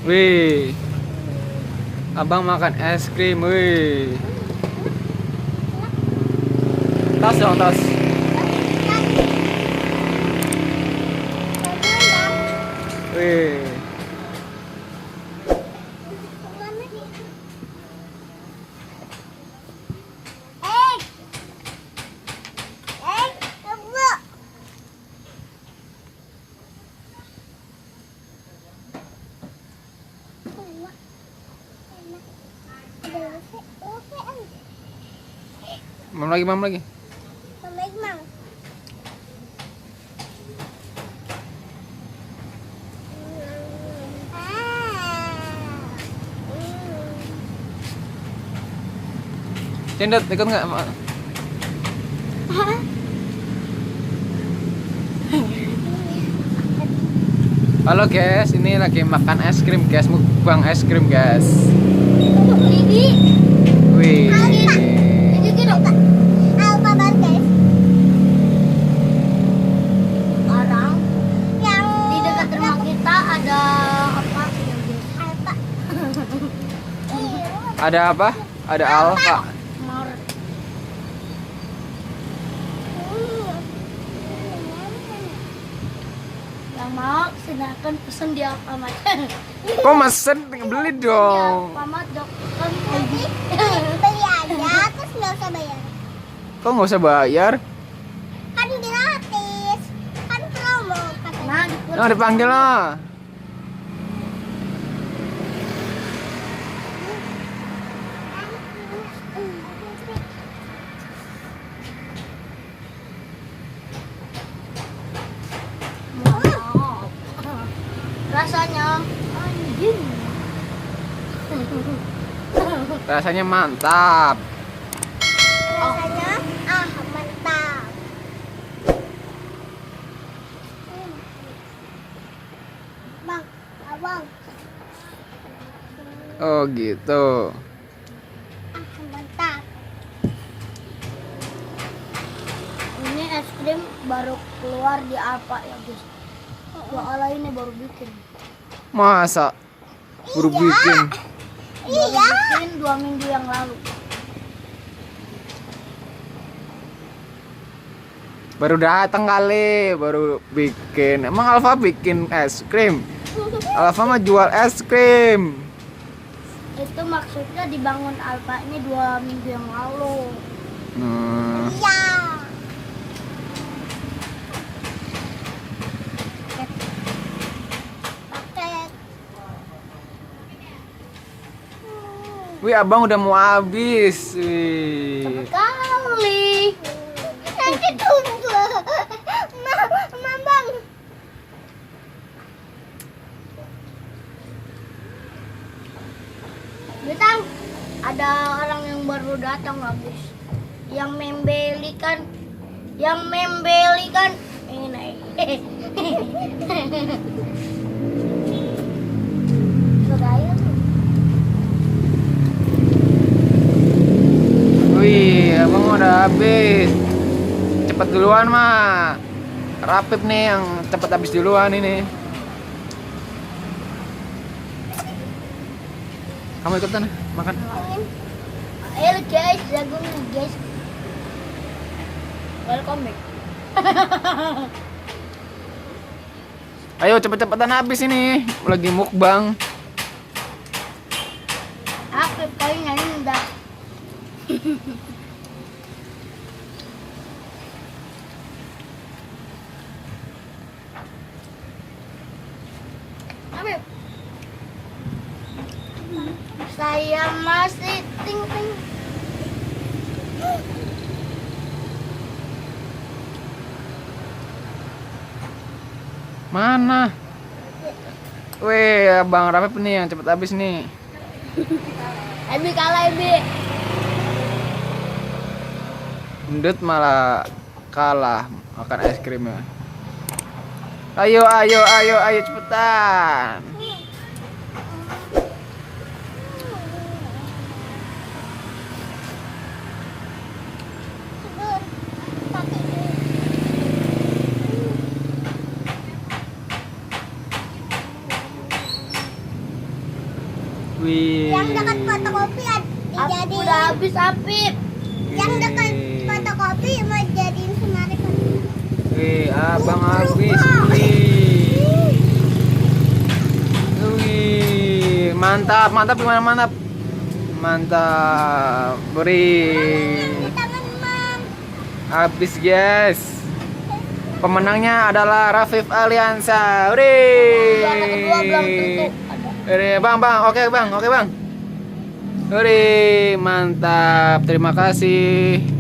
Wih, abang makan es krim, wih. Tas dong, tas. Wih. Mam lagi, mam lagi. Cendet, ikut nggak? Halo guys, ini lagi makan es krim guys, mukbang es krim guys. Wih. Orang yang di dekat rumah kita ada apa? Ada apa? Ada Alfa. Yang mau silakan pesan di Alfamart. Kok mesen? Beli Di dong. Alfamart dok kan Beli aja terus nggak usah bayar. Kok nggak usah bayar? Kan gratis. Kan promo katanya. nah Nah, dipanggil lah. rasanya anjing. Rasanya mantap. Rasanya mantap. Bang, abang. Oh gitu. Mantap. Ini es krim baru keluar di apa ya guys? Soalnya ini baru bikin. Masa? Baru bikin. Iya. Bikin 2 minggu yang lalu. Baru datang kali, baru bikin. Emang Alfa bikin es krim? Alfa mah jual es krim. Itu maksudnya dibangun alfanya 2 minggu yang lalu. Iya. Paket. Wih, abang udah mau habis. Wih. Kali. Nanti tunggu. Bang. Bintang, ada orang yang baru datang habis. Yang membelikan ini. Bergaya tuh. Wih, abang udah habis. Cepet duluan mah. Rapip nih yang cepet habis duluan ini. Kamu ikutan makan. Ayo guys, jagungnya guys. Welcome back. Ayo cepet-cepetan habis ini. Lagi mukbang. Aku kayaknya enggak. Habib. Saya masih ting-ting. Mana? Wih, abang Rapip nih yang cepet habis nih. Ebi kalah Ebi. Ndut malah kalah makan es krimnya. Ayo, ayo, ayo, ayo cepetan. Wih. Yang dekat fotokopi Apip dijadiin. udah habis Apip. Yang dekat fotokopi mau jadiin senarik. Wih, abang habis. Wih. Wih, mantap, mantap gimana mantap? Mantap. Beri. Tangan mam. Habis, guys. Pemenangnya adalah Rafif Aliansa. Wih. Juara kedua belum tentu ada. Bang, oke bang. Wih, mantap. Terima kasih.